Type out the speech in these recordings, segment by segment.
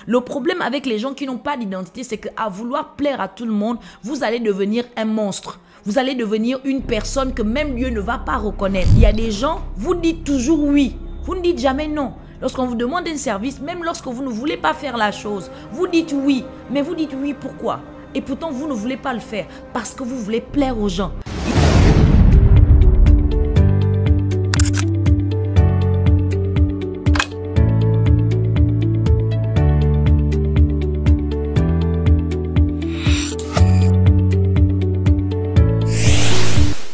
Le problème avec les gens qui n'ont pas d'identité, c'est qu'à vouloir plaire à tout le monde, vous allez devenir un monstre. Vous allez devenir une personne que même Dieu ne va pas reconnaître. Il y a des gens, vous dites toujours oui. Vous ne dites jamais non. Lorsqu'on vous demande un service, même lorsque vous ne voulez pas faire la chose, vous dites oui. Mais vous dites oui pourquoi? Et pourtant, vous ne voulez pas le faire parce que vous voulez plaire aux gens.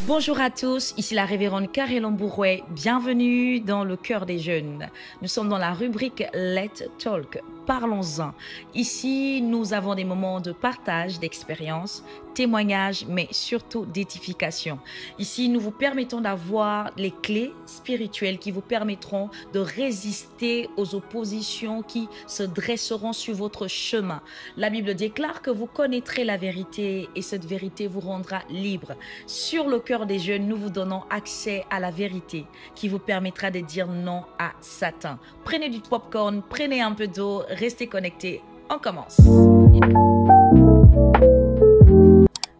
Bonjour à tous, ici la révérende Karel Mbouroué. Bienvenue dans le cœur des jeunes. Nous sommes dans la rubrique Let's Talk. Parlons-en. Ici, nous avons des moments de partage, d'expérience, témoignages, mais surtout d'édification. Ici, nous vous permettons d'avoir les clés spirituelles qui vous permettront de résister aux oppositions qui se dresseront sur votre chemin. La Bible déclare que vous connaîtrez la vérité et cette vérité vous rendra libre. Sur le cœur des jeunes, nous vous donnons accès à la vérité qui vous permettra de dire non à Satan. Prenez du popcorn, prenez un peu d'eau, restez connectés. On commence.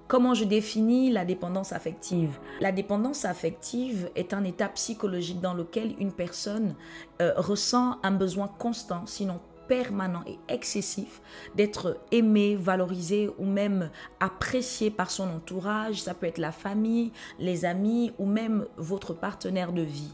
Comment je définis la dépendance affective? La dépendance affective est un état psychologique dans lequel une personne ressent un besoin constant, sinon permanent et excessif d'être aimé, valorisé ou même apprécié par son entourage. Ça peut être la famille, les amis ou même votre partenaire de vie.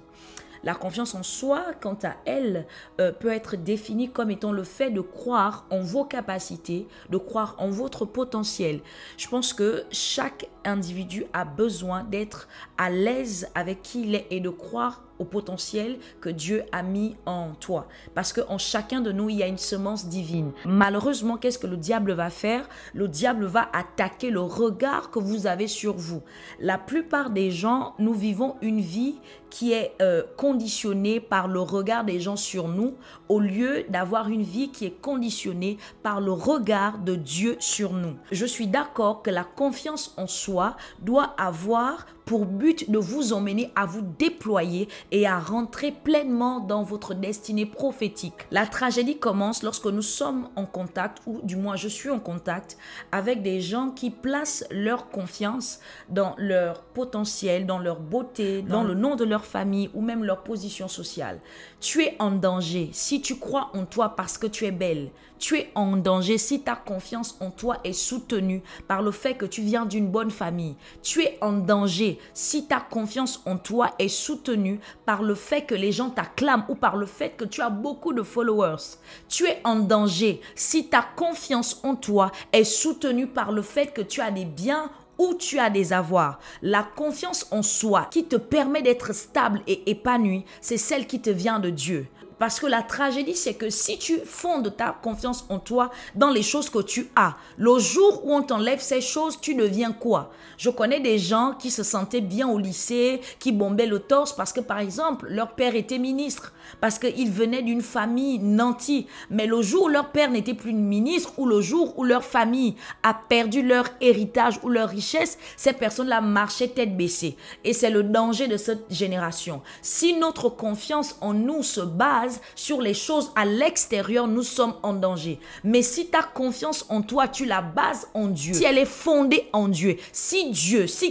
La confiance en soi, quant à elle, peut être définie comme étant le fait de croire en vos capacités, de croire en votre potentiel. Je pense que chaque individu a besoin d'être à l'aise avec qui il est et de croire au potentiel que Dieu a mis en toi. Parce qu'en chacun de nous, il y a une semence divine. Malheureusement, qu'est-ce que le diable va faire? Le diable va attaquer le regard que vous avez sur vous. La plupart des gens, nous vivons une vie qui est conditionnée par le regard des gens sur nous, au lieu d'avoir une vie qui est conditionnée par le regard de Dieu sur nous. Je suis d'accord que la confiance en soi doit avoir pour but de vous emmener à vous déployer et à rentrer pleinement dans votre destinée prophétique. La tragédie commence lorsque nous sommes en contact, ou du moins je suis en contact, avec des gens qui placent leur confiance dans leur potentiel, dans leur beauté, dans le nom de leur famille ou même leur position sociale. Tu es en danger si tu crois en toi parce que tu es belle. Tu es en danger si ta confiance en toi est soutenue par le fait que tu viens d'une bonne famille. Tu es en danger si ta confiance en toi est soutenue par le fait que les gens t'acclament ou par le fait que tu as beaucoup de followers. Tu es en danger si ta confiance en toi est soutenue par le fait que tu as des biens ou tu as des avoirs. La confiance en soi qui te permet d'être stable et épanoui, c'est celle qui te vient de Dieu. Parce que la tragédie, c'est que si tu fondes ta confiance en toi dans les choses que tu as, le jour où on t'enlève ces choses, tu deviens quoi? Je connais des gens qui se sentaient bien au lycée, qui bombaient le torse parce que, par exemple, leur père était ministre, parce qu'ils venaient d'une famille nantie. Mais le jour où leur père n'était plus ministre ou le jour où leur famille a perdu leur héritage ou leur richesse, ces personnes-là marchaient tête baissée. Et c'est le danger de cette génération. Si notre confiance en nous se base sur les choses à l'extérieur, nous sommes en danger. Mais si ta confiance en toi, tu la bases en Dieu, si elle est fondée en Dieu, si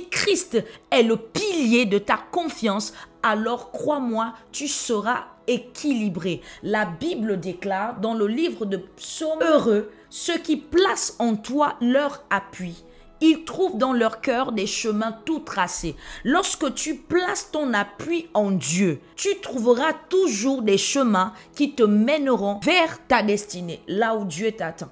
Christ est le pilier de ta confiance, alors crois-moi, tu seras équilibré. La Bible déclare dans le livre de Psaumes, heureux ceux qui placent en toi leur appui. Ils trouvent dans leur cœur des chemins tout tracés. Lorsque tu places ton appui en Dieu, tu trouveras toujours des chemins qui te mèneront vers ta destinée, là où Dieu t'attend.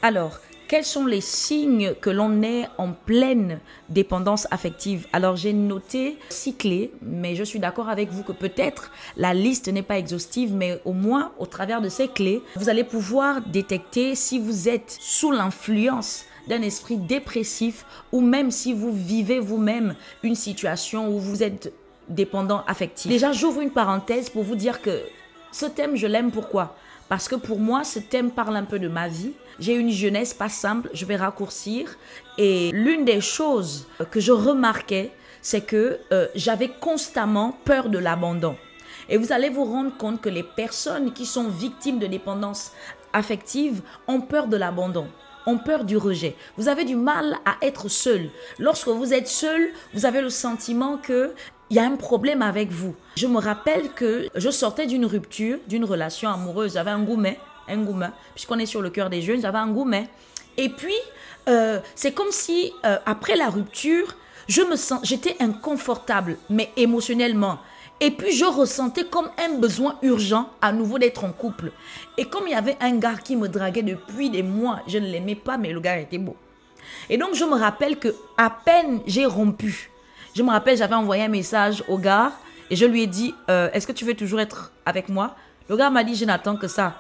Alors, quels sont les signes que l'on est en pleine dépendance affective? Alors, j'ai noté 6 clés, mais je suis d'accord avec vous que peut-être la liste n'est pas exhaustive, mais au moins, au travers de ces clés, vous allez pouvoir détecter si vous êtes sous l'influence d'un esprit dépressif ou même si vous vivez vous-même une situation où vous êtes dépendant affectif. Déjà, j'ouvre une parenthèse pour vous dire que ce thème, je l'aime. Pourquoi? Parce que pour moi, ce thème parle un peu de ma vie. J'ai une jeunesse pas simple, je vais raccourcir. Et l'une des choses que je remarquais, c'est que j'avais constamment peur de l'abandon. Et vous allez vous rendre compte que les personnes qui sont victimes de dépendance affective ont peur de l'abandon, ont peur du rejet. Vous avez du mal à être seul. Lorsque vous êtes seul, vous avez le sentiment que il y a un problème avec vous. Je me rappelle que je sortais d'une rupture, d'une relation amoureuse. J'avais un goumet, puisqu'on est sur le cœur des jeunes, j'avais un goumet. Et puis, c'est comme si, après la rupture, j'étais inconfortable, mais émotionnellement. Et puis, je ressentais comme un besoin urgent à nouveau d'être en couple. Et comme il y avait un gars qui me draguait depuis des mois, je ne l'aimais pas, mais le gars était beau. Et donc, je me rappelle que à peine j'ai rompu, je me rappelle, j'avais envoyé un message au gars et je lui ai dit, est-ce que tu veux toujours être avec moi? Le gars m'a dit, je n'attends que ça.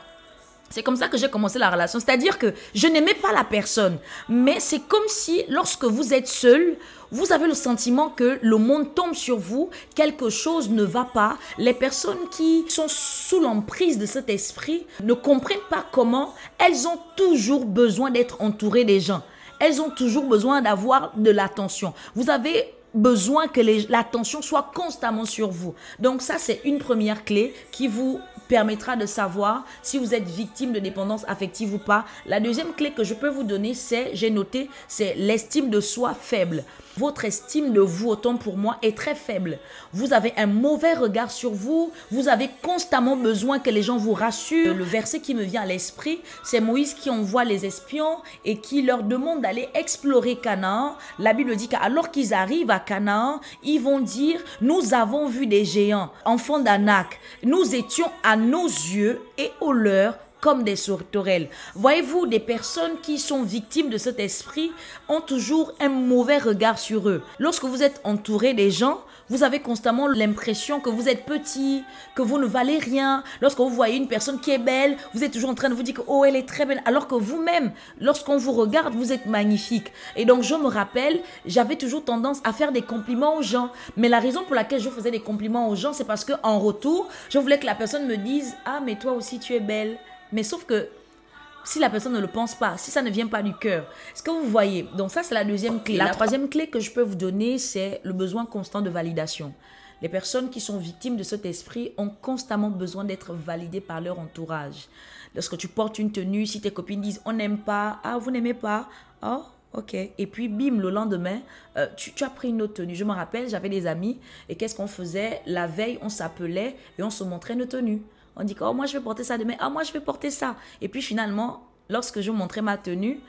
C'est comme ça que j'ai commencé la relation. C'est-à-dire que je n'aimais pas la personne. Mais c'est comme si, lorsque vous êtes seul, vous avez le sentiment que le monde tombe sur vous, quelque chose ne va pas. Les personnes qui sont sous l'emprise de cet esprit ne comprennent pas comment elles ont toujours besoin d'être entourées des gens. Elles ont toujours besoin d'avoir de l'attention. Vous avez besoin que l'attention soit constamment sur vous. Donc ça, c'est une première clé qui vous permettra de savoir si vous êtes victime de dépendance affective ou pas. La deuxième clé que je peux vous donner, j'ai noté, c'est l'estime de soi faible. Votre estime de vous, autant pour moi, est très faible. Vous avez un mauvais regard sur vous. Vous avez constamment besoin que les gens vous rassurent. Le verset qui me vient à l'esprit, c'est Moïse qui envoie les espions et qui leur demande d'aller explorer Canaan. La Bible dit qu'alors qu'ils arrivent à Canaan, ils vont dire, nous avons vu des géants, enfants d'Anak. Nous étions à nos yeux et aux leurs comme des sauterelles. Voyez-vous, des personnes qui sont victimes de cet esprit ont toujours un mauvais regard sur eux. Lorsque vous êtes entouré des gens, vous avez constamment l'impression que vous êtes petit, que vous ne valez rien. Lorsque vous voyez une personne qui est belle, vous êtes toujours en train de vous dire que oh, elle est très belle, alors que vous-même, lorsqu'on vous regarde, vous êtes magnifique. Et donc, je me rappelle, j'avais toujours tendance à faire des compliments aux gens. Mais la raison pour laquelle je faisais des compliments aux gens, c'est parce qu'en retour, je voulais que la personne me dise « Ah, mais toi aussi, tu es belle ». Mais sauf que si la personne ne le pense pas, si ça ne vient pas du cœur, est-ce que vous voyez? Donc ça, c'est la deuxième clé. La troisième clé que je peux vous donner, c'est le besoin constant de validation. Les personnes qui sont victimes de cet esprit ont constamment besoin d'être validées par leur entourage. Lorsque tu portes une tenue, si tes copines disent « on n'aime pas »,« ah, vous n'aimez pas »,« oh, ok ». Et puis, bim, le lendemain, tu as pris une autre tenue. Je me rappelle, j'avais des amis et qu'est-ce qu'on faisait? La veille, on s'appelait et on se montrait nos tenues. On dit que oh, moi, je vais porter ça demain. Ah, moi, je vais porter ça. Et puis, finalement, lorsque je montrais ma tenue,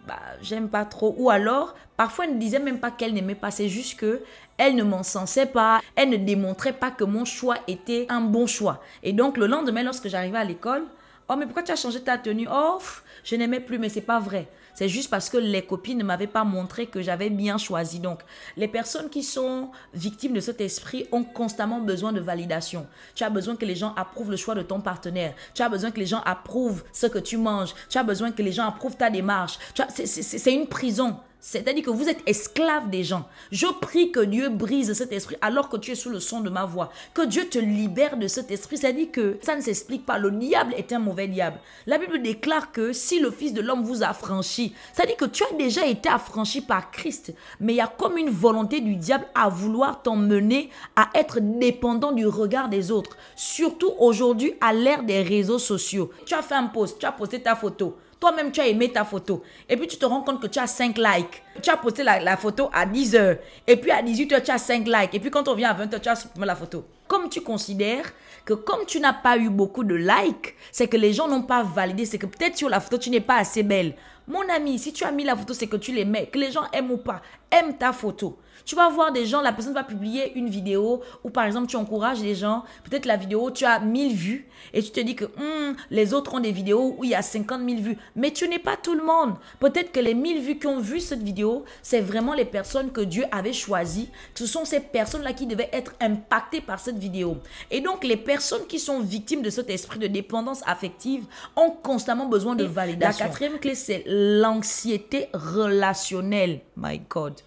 bah, j'aime pas trop. Ou alors, parfois, elle ne disait même pas qu'elle n'aimait pas. C'est juste qu'elle ne m'encensait pas. Elle ne démontrait pas que mon choix était un bon choix. Et donc, le lendemain, lorsque j'arrivais à l'école, oh, mais pourquoi tu as changé ta tenue? Oh, je n'aimais plus, mais c'est pas vrai. C'est juste parce que les copines ne m'avaient pas montré que j'avais bien choisi. Donc, les personnes qui sont victimes de cet esprit ont constamment besoin de validation. Tu as besoin que les gens approuvent le choix de ton partenaire. Tu as besoin que les gens approuvent ce que tu manges. Tu as besoin que les gens approuvent ta démarche. C'est une prison. C'est-à-dire que vous êtes esclave des gens. Je prie que Dieu brise cet esprit alors que tu es sous le son de ma voix. Que Dieu te libère de cet esprit. C'est-à-dire que ça ne s'explique pas. Le diable est un mauvais diable. La Bible déclare que si le Fils de l'homme vous a affranchi, c'est-à-dire que tu as déjà été affranchi par Christ. Mais il y a comme une volonté du diable à vouloir t'emmener à être dépendant du regard des autres. Surtout aujourd'hui à l'ère des réseaux sociaux. Tu as fait un post, tu as posté ta photo. Toi-même, tu as aimé ta photo. Et puis, tu te rends compte que tu as 5 likes. Tu as posté la photo à 10 h. Et puis, à 18 h, tu as 5 likes. Et puis, quand on vient à 20 h, tu as supprimé la photo. Comme tu considères que comme tu n'as pas eu beaucoup de likes, c'est que les gens n'ont pas validé. C'est que peut-être sur la photo, tu n'es pas assez belle. Mon ami, si tu as mis la photo, c'est que tu l'aimais. Que les gens aiment ou pas, aiment ta photo. Tu vas voir des gens, la personne va publier une vidéo où par exemple tu encourages les gens, peut-être la vidéo tu as 1000 vues et tu te dis que les autres ont des vidéos où il y a 50 000 vues. Mais tu n'es pas tout le monde. Peut-être que les 1000 vues qui ont vu cette vidéo, c'est vraiment les personnes que Dieu avait choisies. Ce sont ces personnes-là qui devaient être impactées par cette vidéo. Et donc les personnes qui sont victimes de cet esprit de dépendance affective ont constamment besoin de validation. La quatrième clé, c'est l'anxiété relationnelle. My God.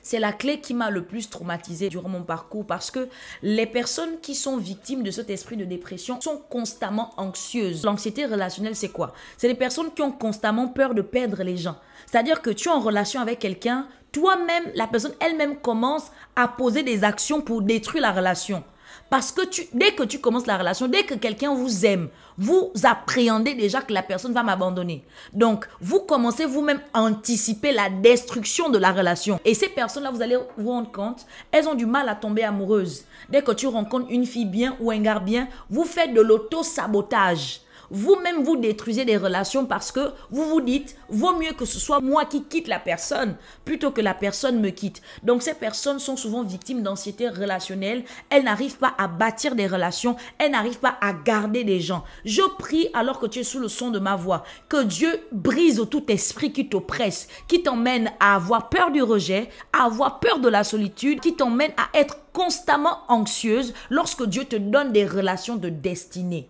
C'est la clé qui m'a le plus traumatisée durant mon parcours parce que les personnes qui sont victimes de cet esprit de dépression sont constamment anxieuses. L'anxiété relationnelle, c'est quoi? C'est les personnes qui ont constamment peur de perdre les gens. C'est-à-dire que tu es en relation avec quelqu'un, toi-même, la personne elle-même commence à poser des actions pour détruire la relation. Parce que dès que tu commences la relation, dès que quelqu'un vous aime, vous appréhendez déjà que la personne va m'abandonner. Donc, vous commencez vous-même à anticiper la destruction de la relation. Et ces personnes-là, vous allez vous rendre compte, elles ont du mal à tomber amoureuses. Dès que tu rencontres une fille bien ou un gars bien, vous faites de l'auto-sabotage. Vous-même, vous détruisez des relations parce que vous vous dites, vaut mieux que ce soit moi qui quitte la personne plutôt que la personne me quitte. Donc, ces personnes sont souvent victimes d'anxiété relationnelle. Elles n'arrivent pas à bâtir des relations. Elles n'arrivent pas à garder des gens. Je prie, alors que tu es sous le son de ma voix, que Dieu brise tout esprit qui t'oppresse, qui t'emmène à avoir peur du rejet, à avoir peur de la solitude, qui t'emmène à être constamment anxieuse lorsque Dieu te donne des relations de destinée.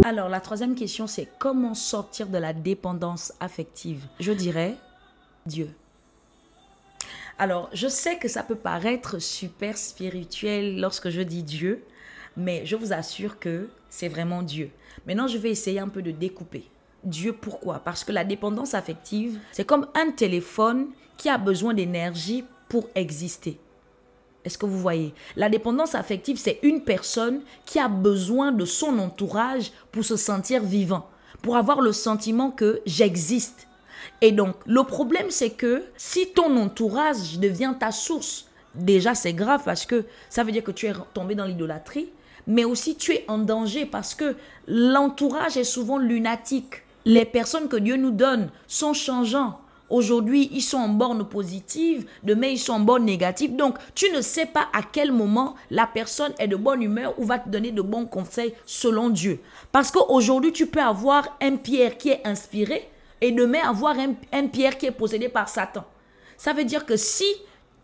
Alors, la troisième question, c'est comment sortir de la dépendance affective? Je dirais Dieu. Alors, je sais que ça peut paraître super spirituel lorsque je dis Dieu, mais je vous assure que c'est vraiment Dieu. Maintenant, je vais essayer un peu de découper. Dieu, pourquoi? Parce que la dépendance affective, c'est comme un téléphone qui a besoin d'énergie pour exister. Est-ce que vous voyez? La dépendance affective, c'est une personne qui a besoin de son entourage pour se sentir vivant, pour avoir le sentiment que j'existe. Et donc, le problème, c'est que si ton entourage devient ta source, déjà, c'est grave parce que ça veut dire que tu es tombé dans l'idolâtrie, mais aussi tu es en danger parce que l'entourage est souvent lunatique. Les personnes que Dieu nous donne sont changeantes. Aujourd'hui, ils sont en borne positive, demain, ils sont en borne négative. Donc, tu ne sais pas à quel moment la personne est de bonne humeur ou va te donner de bons conseils selon Dieu. Parce qu'aujourd'hui, tu peux avoir un Pierre qui est inspiré et demain avoir un Pierre qui est possédé par Satan. Ça veut dire que si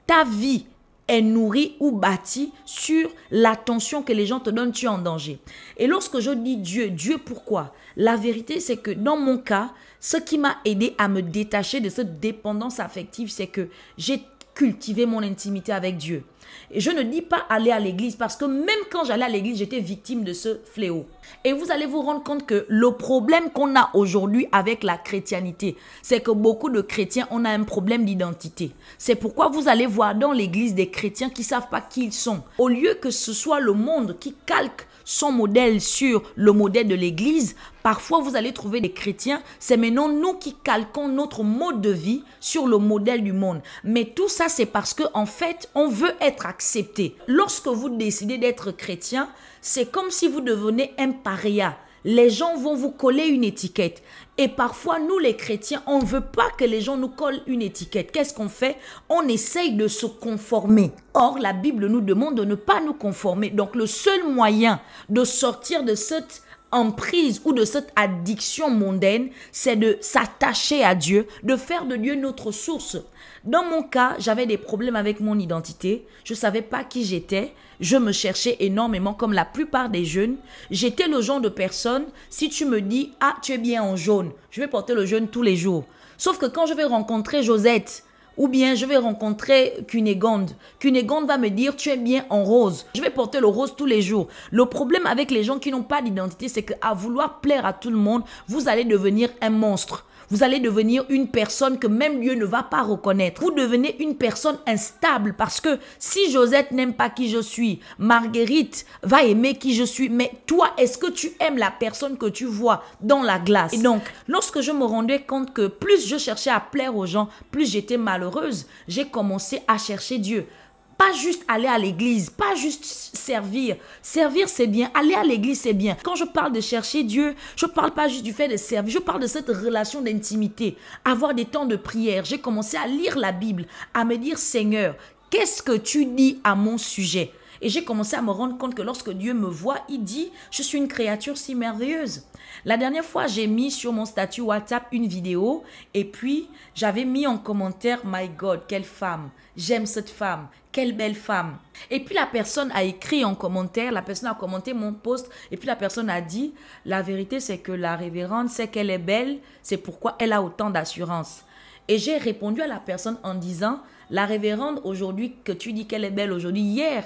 ta vie est nourrie ou bâtie sur l'attention que les gens te donnent, tu es en danger. Et lorsque je dis Dieu, Dieu pourquoi? La vérité, c'est que dans mon cas, ce qui m'a aidé à me détacher de cette dépendance affective, c'est que j'ai cultivé mon intimité avec Dieu. Et je ne dis pas aller à l'église parce que même quand j'allais à l'église, j'étais victime de ce fléau. Et vous allez vous rendre compte que le problème qu'on a aujourd'hui avec la chrétienté, c'est que beaucoup de chrétiens, on a un problème d'identité. C'est pourquoi vous allez voir dans l'église des chrétiens qui ne savent pas qui ils sont. Au lieu que ce soit le monde qui calque son modèle sur le modèle de l'église, parfois vous allez trouver des chrétiens, c'est maintenant nous qui calquons notre mode de vie sur le modèle du monde. Mais tout ça, c'est parce que en fait, on veut être accepté. Lorsque vous décidez d'être chrétien, c'est comme si vous devenez un paria. Les gens vont vous coller une étiquette. Et parfois, nous les chrétiens, on ne veut pas que les gens nous collent une étiquette. Qu'est-ce qu'on fait? On essaye de se conformer. Or, la Bible nous demande de ne pas nous conformer. Donc, le seul moyen de sortir de cette emprise ou de cette addiction mondaine, c'est de s'attacher à Dieu, de faire de Dieu notre source. Dans mon cas, j'avais des problèmes avec mon identité. Je ne savais pas qui j'étais. Je me cherchais énormément comme la plupart des jeunes. J'étais le genre de personne, si tu me dis, ah, tu es bien en jaune, je vais porter le jaune tous les jours. Sauf que quand je vais rencontrer Josette, ou bien je vais rencontrer Cunégonde. Cunégonde va me dire, tu es bien en rose. Je vais porter le rose tous les jours. Le problème avec les gens qui n'ont pas d'identité, c'est qu'à vouloir plaire à tout le monde, vous allez devenir un monstre. Vous allez devenir une personne que même Dieu ne va pas reconnaître. Vous devenez une personne instable parce que si Josette n'aime pas qui je suis, Marguerite va aimer qui je suis. Mais toi, est-ce que tu aimes la personne que tu vois dans la glace? Et donc, lorsque je me rendais compte que plus je cherchais à plaire aux gens, plus j'étais malheureuse, j'ai commencé à chercher Dieu. Pas juste aller à l'église, pas juste servir. Servir, c'est bien. Aller à l'église, c'est bien. Quand je parle de chercher Dieu, je ne parle pas juste du fait de servir. Je parle de cette relation d'intimité. Avoir des temps de prière. J'ai commencé à lire la Bible, à me dire, Seigneur, qu'est-ce que tu dis à mon sujet? Et j'ai commencé à me rendre compte que lorsque Dieu me voit, il dit, je suis une créature si merveilleuse. La dernière fois, j'ai mis sur mon statut WhatsApp une vidéo et puis j'avais mis en commentaire, my God, quelle femme, j'aime cette femme, quelle belle femme. Et puis la personne a écrit en commentaire, la personne a commenté mon post et puis la personne a dit, la vérité c'est que la révérende sait qu'elle est belle, c'est pourquoi elle a autant d'assurance. Et j'ai répondu à la personne en disant, la révérende aujourd'hui que tu dis qu'elle est belle aujourd'hui, hier,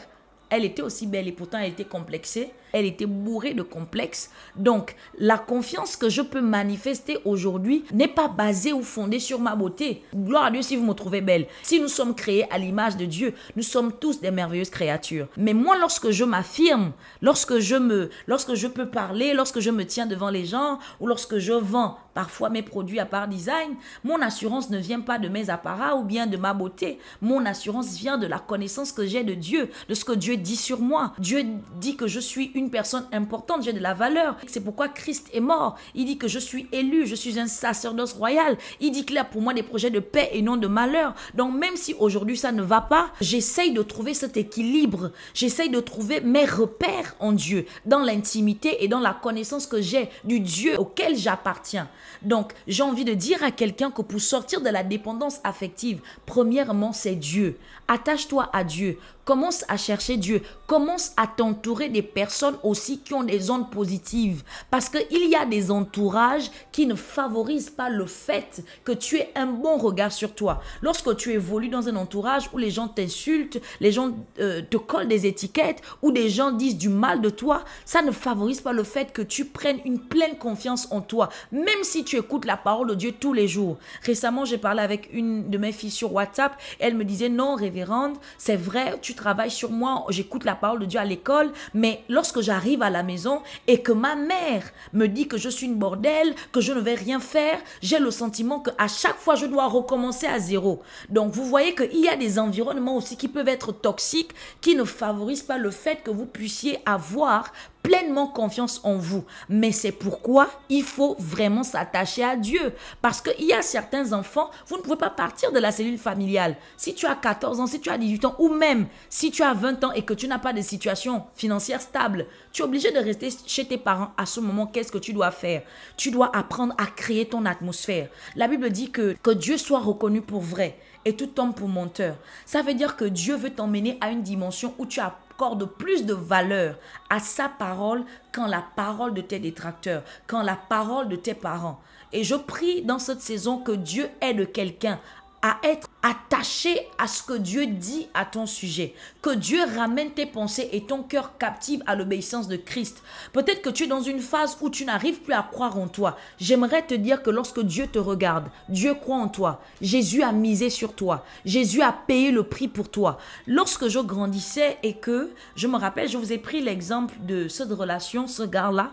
Elle était aussi belle et pourtant elle était complexée. Elle était bourrée de complexes. Donc, la confiance que je peux manifester aujourd'hui n'est pas basée ou fondée sur ma beauté. Gloire à Dieu si vous me trouvez belle. Si nous sommes créés à l'image de Dieu, nous sommes tous des merveilleuses créatures. Mais moi, lorsque je m'affirme, lorsque je peux parler, lorsque je me tiens devant les gens ou lorsque je vends parfois mes produits à part design, mon assurance ne vient pas de mes apparats ou bien de ma beauté. Mon assurance vient de la connaissance que j'ai de Dieu, de ce que Dieu dit sur moi. Dieu dit que je suis une personne importante, j'ai de la valeur. C'est pourquoi Christ est mort. Il dit que je suis élu, je suis un sacerdoce royal. Il dit qu'il a pour moi des projets de paix et non de malheur. Donc même si aujourd'hui ça ne va pas, j'essaye de trouver cet équilibre. J'essaye de trouver mes repères en Dieu, dans l'intimité et dans la connaissance que j'ai du Dieu auquel j'appartiens. Donc j'ai envie de dire à quelqu'un que pour sortir de la dépendance affective, premièrement c'est Dieu. Attache-toi à Dieu. Commence à chercher Dieu. Commence à t'entourer des personnes aussi qui ont des ondes positives. Parce qu'il y a des entourages qui ne favorisent pas le fait que tu aies un bon regard sur toi. Lorsque tu évolues dans un entourage où les gens t'insultent, les gens te collent des étiquettes, où des gens disent du mal de toi, ça ne favorise pas le fait que tu prennes une pleine confiance en toi. Même si tu écoutes la parole de Dieu tous les jours. Récemment, j'ai parlé avec une de mes filles sur WhatsApp. Elle me disait, non, révérende, c'est vrai, tu travailles sur moi, j'écoute la parole de Dieu à l'école, mais lorsque j'arrive à la maison et que ma mère me dit que je suis une bordelle, que je ne vais rien faire, j'ai le sentiment qu'à chaque fois, je dois recommencer à zéro. Donc, vous voyez qu'il y a des environnements aussi qui peuvent être toxiques, qui ne favorisent pas le fait que vous puissiez avoir pleinement confiance en vous. Mais c'est pourquoi il faut vraiment s'attacher à Dieu. Parce qu'il y a certains enfants, vous ne pouvez pas partir de la cellule familiale. Si tu as 14 ans, si tu as 18 ans, ou même si tu as 20 ans et que tu n'as pas de situation financière stable, tu es obligé de rester chez tes parents. À ce moment, qu'est-ce que tu dois faire? Tu dois apprendre à créer ton atmosphère. La Bible dit que Dieu soit reconnu pour vrai et tout homme pour menteur. Ça veut dire que Dieu veut t'emmener à une dimension où tu accordes plus de valeur à sa parole qu'en la parole de tes détracteurs, qu'en la parole de tes parents. Et je prie dans cette saison que Dieu aide quelqu'un à être attaché à ce que Dieu dit à ton sujet. Que Dieu ramène tes pensées et ton cœur captif à l'obéissance de Christ. Peut-être que tu es dans une phase où tu n'arrives plus à croire en toi. J'aimerais te dire que lorsque Dieu te regarde, Dieu croit en toi. Jésus a misé sur toi. Jésus a payé le prix pour toi. Lorsque je grandissais et que, je me rappelle, je vous ai pris l'exemple de cette relation, ce gars-là,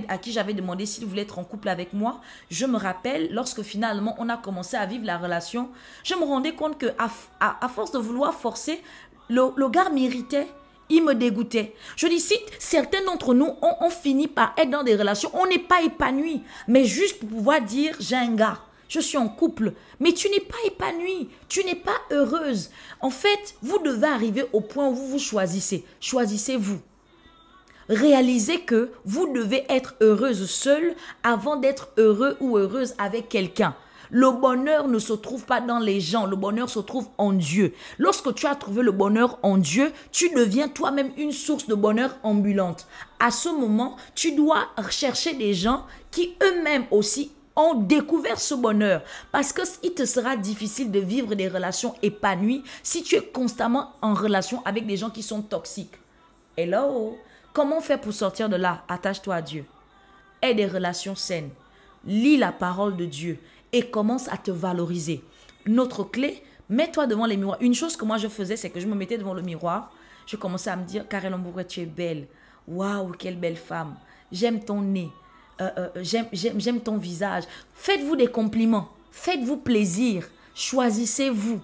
à qui j'avais demandé s'il voulait être en couple avec moi. Je me rappelle, lorsque finalement on a commencé à vivre la relation, je me rendais compte que à force de vouloir forcer, le gars m'irritait, il me dégoûtait. Je dis, si certains d'entre nous ont fini par être dans des relations, on n'est pas épanoui, mais juste pour pouvoir dire, j'ai un gars, je suis en couple, mais tu n'es pas épanouie, tu n'es pas heureuse. En fait, vous devez arriver au point où vous vous choisissez. Choisissez-vous. Réalisez que vous devez être heureuse seule avant d'être heureux ou heureuse avec quelqu'un. Le bonheur ne se trouve pas dans les gens, le bonheur se trouve en Dieu. Lorsque tu as trouvé le bonheur en Dieu, tu deviens toi-même une source de bonheur ambulante. À ce moment, tu dois chercher des gens qui eux-mêmes aussi ont découvert ce bonheur. Parce qu'il te sera difficile de vivre des relations épanouies si tu es constamment en relation avec des gens qui sont toxiques. Hello! Comment faire pour sortir de là? Attache-toi à Dieu. Aie des relations saines. Lis la parole de Dieu et commence à te valoriser. Notre clé, mets-toi devant les miroirs. Une chose que moi je faisais, c'est que je me mettais devant le miroir. Je commençais à me dire, Karel Mbouret, tu es belle. Waouh, quelle belle femme. J'aime ton nez. J'aime ton visage. Faites-vous des compliments. Faites-vous plaisir. Choisissez-vous.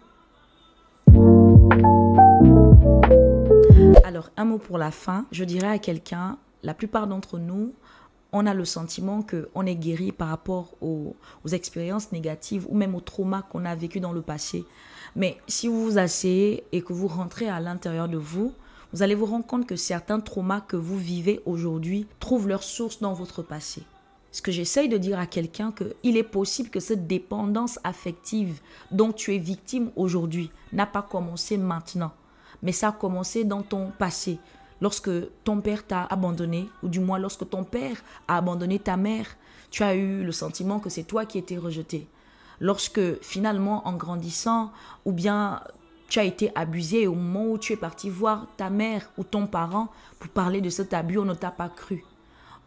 Alors, un mot pour la fin. Je dirais à quelqu'un, la plupart d'entre nous, on a le sentiment qu'on est guéri par rapport aux expériences négatives ou même aux traumas qu'on a vécu dans le passé. Mais si vous vous asseyez et que vous rentrez à l'intérieur de vous, vous allez vous rendre compte que certains traumas que vous vivez aujourd'hui trouvent leur source dans votre passé. Ce que j'essaye de dire à quelqu'un, qu'il est possible que cette dépendance affective dont tu es victime aujourd'hui n'a pas commencé maintenant. Mais ça a commencé dans ton passé, lorsque ton père t'a abandonné, ou du moins lorsque ton père a abandonné ta mère, tu as eu le sentiment que c'est toi qui étais rejeté. Lorsque finalement, en grandissant, ou bien tu as été abusé et au moment où tu es parti voir ta mère ou ton parent pour parler de cet abus, on ne t'a pas cru.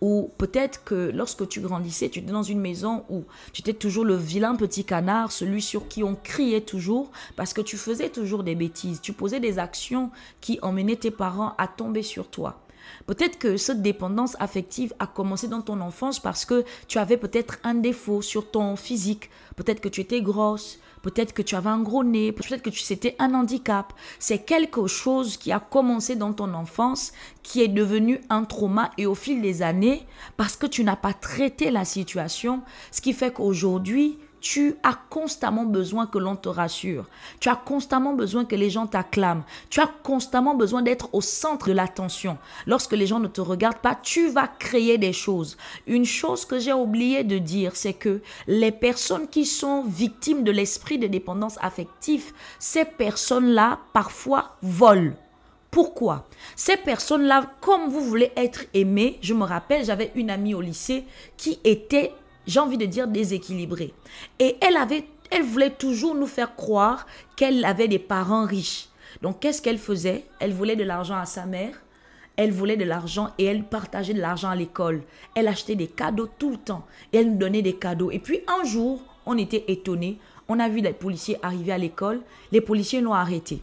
Ou peut-être que lorsque tu grandissais, tu étais dans une maison où tu étais toujours le vilain petit canard, celui sur qui on criait toujours parce que tu faisais toujours des bêtises. Tu posais des actions qui emmenaient tes parents à tomber sur toi. Peut-être que cette dépendance affective a commencé dans ton enfance parce que tu avais peut-être un défaut sur ton physique. Peut-être que tu étais grosse, peut-être que tu avais un gros nez, peut-être que c'était un handicap. C'est quelque chose qui a commencé dans ton enfance, qui est devenu un trauma et au fil des années, parce que tu n'as pas traité la situation, ce qui fait qu'aujourd'hui, tu as constamment besoin que l'on te rassure. Tu as constamment besoin que les gens t'acclament. Tu as constamment besoin d'être au centre de l'attention. Lorsque les gens ne te regardent pas, tu vas créer des choses. Une chose que j'ai oublié de dire, c'est que les personnes qui sont victimes de l'esprit de dépendance affective, ces personnes-là, parfois, volent. Pourquoi? Ces personnes-là, comme vous voulez être aimé, je me rappelle, j'avais une amie au lycée qui était, j'ai envie de dire, déséquilibrée. Et elle voulait toujours nous faire croire qu'elle avait des parents riches. Donc, qu'est-ce qu'elle faisait? Elle voulait de l'argent à sa mère, elle voulait de l'argent et elle partageait de l'argent à l'école. Elle achetait des cadeaux tout le temps et elle nous donnait des cadeaux. Et puis, un jour, on était étonnés. On a vu les policiers arriver à l'école. Les policiers l'ont arrêtée.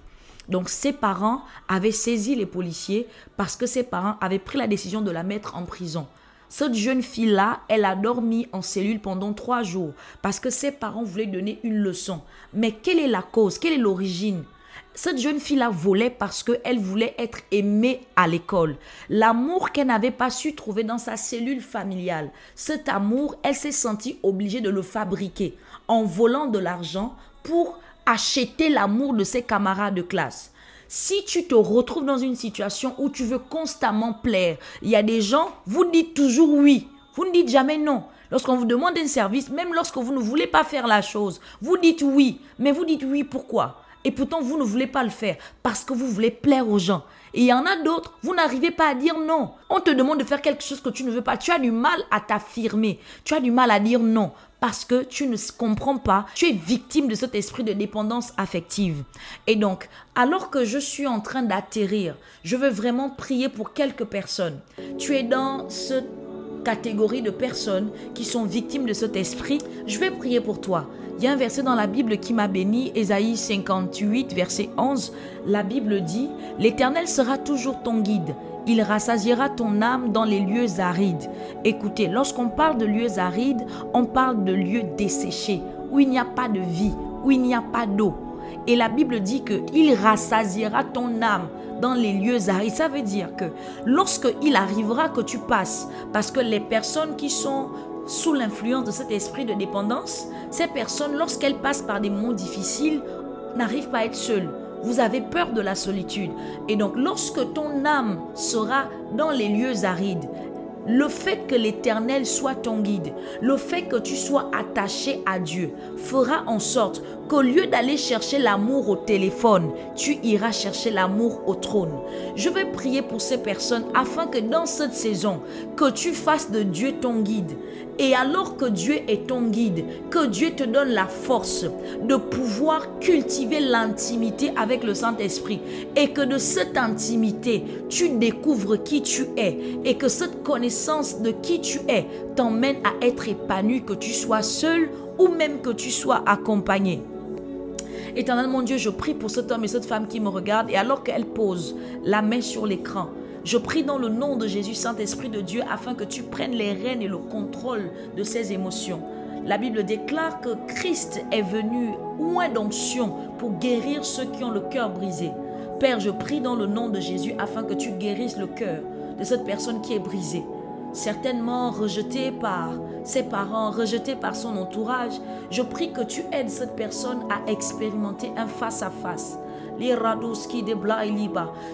Donc, ses parents avaient saisi les policiers parce que ses parents avaient pris la décision de la mettre en prison. Cette jeune fille-là, elle a dormi en cellule pendant 3 jours parce que ses parents voulaient donner une leçon. Mais quelle est la cause? Quelle est l'origine? Cette jeune fille-là volait parce qu'elle voulait être aimée à l'école. L'amour qu'elle n'avait pas su trouver dans sa cellule familiale. Cet amour, elle s'est sentie obligée de le fabriquer en volant de l'argent pour acheter l'amour de ses camarades de classe. Si tu te retrouves dans une situation où tu veux constamment plaire, il y a des gens, vous dites toujours oui, vous ne dites jamais non. Lorsqu'on vous demande un service, même lorsque vous ne voulez pas faire la chose, vous dites oui. Mais vous dites oui pourquoi? Et pourtant, vous ne voulez pas le faire parce que vous voulez plaire aux gens. Et il y en a d'autres, vous n'arrivez pas à dire non. On te demande de faire quelque chose que tu ne veux pas. Tu as du mal à t'affirmer. Tu as du mal à dire non parce que tu ne comprends pas. Tu es victime de cet esprit de dépendance affective. Et donc, alors que je suis en train d'atterrir, je veux vraiment prier pour quelques personnes. Tu es dans cette catégorie de personnes qui sont victimes de cet esprit. Je vais prier pour toi. Il y a un verset dans la Bible qui m'a béni, Ésaïe 58, verset 11. La Bible dit, « L'Éternel sera toujours ton guide. Il rassasiera ton âme dans les lieux arides. » Écoutez, lorsqu'on parle de lieux arides, on parle de lieux desséchés, où il n'y a pas de vie, où il n'y a pas d'eau. Et la Bible dit qu'il rassasiera ton âme dans les lieux arides. Ça veut dire que lorsqu'il arrivera que tu passes, parce que les personnes qui sont sous l'influence de cet esprit de dépendance, ces personnes, lorsqu'elles passent par des moments difficiles, n'arrivent pas à être seules. Vous avez peur de la solitude. Et donc, lorsque ton âme sera dans les lieux arides, le fait que l'Éternel soit ton guide, le fait que tu sois attaché à Dieu, fera en sorte qu'au lieu d'aller chercher l'amour au téléphone, tu iras chercher l'amour au trône. Je vais prier pour ces personnes afin que dans cette saison, que tu fasses de Dieu ton guide. Et alors que Dieu est ton guide, que Dieu te donne la force de pouvoir cultiver l'intimité avec le Saint-Esprit et que de cette intimité, tu découvres qui tu es et que cette connaissance de qui tu es t'emmène à être épanoui, que tu sois seul ou même que tu sois accompagné. Éternel mon Dieu, je prie pour cet homme et cette femme qui me regardent et alors qu'elle pose la main sur l'écran, je prie dans le nom de Jésus, Saint-Esprit de Dieu, afin que tu prennes les rênes et le contrôle de ses émotions. La Bible déclare que Christ est venu oint d'onction pour guérir ceux qui ont le cœur brisé. Père, je prie dans le nom de Jésus afin que tu guérisses le cœur de cette personne qui est brisée. Certainement rejetée par ses parents, rejetée par son entourage. Je prie que tu aides cette personne à expérimenter un face-à-face.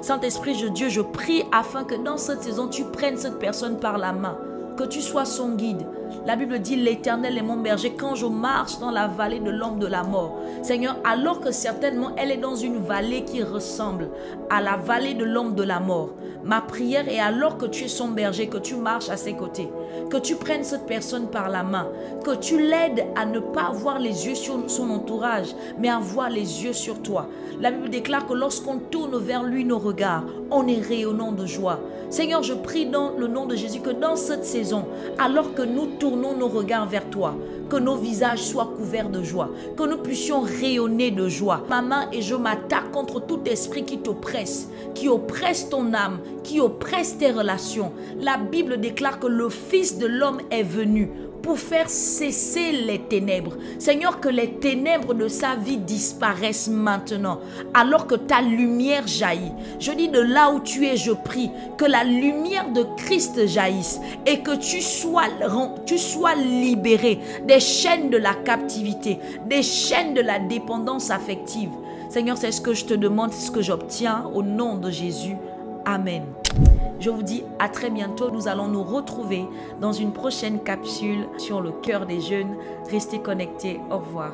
Saint-Esprit de Dieu, je prie afin que dans cette saison, tu prennes cette personne par la main, que tu sois son guide, La Bible dit, l'Éternel est mon berger quand je marche dans la vallée de l'ombre de la mort. Seigneur, alors que certainement elle est dans une vallée qui ressemble à la vallée de l'ombre de la mort, ma prière est alors que tu es son berger, que tu marches à ses côtés, que tu prennes cette personne par la main, que tu l'aides à ne pas avoir les yeux sur son entourage, mais à avoir les yeux sur toi. La Bible déclare que lorsqu'on tourne vers lui nos regards, on est rayonnant de joie. Seigneur, je prie dans le nom de Jésus que dans cette saison, alors que nous tournons nos regards vers toi, que nos visages soient couverts de joie, que nous puissions rayonner de joie. Ma main et je m'attaque contre tout esprit qui t'oppresse, qui oppresse ton âme, qui oppresse tes relations. La Bible déclare que le Fils de l'homme est venu pour faire cesser les ténèbres. Seigneur, que les ténèbres de sa vie disparaissent maintenant, alors que ta lumière jaillit. Je dis de là où tu es, je prie que la lumière de Christ jaillisse et que tu sois libéré des chaînes de la captivité, des chaînes de la dépendance affective. Seigneur, c'est ce que je te demande, c'est ce que j'obtiens au nom de Jésus. Amen. Je vous dis à très bientôt. Nous allons nous retrouver dans une prochaine capsule sur le cœur des jeunes. Restez connectés. Au revoir.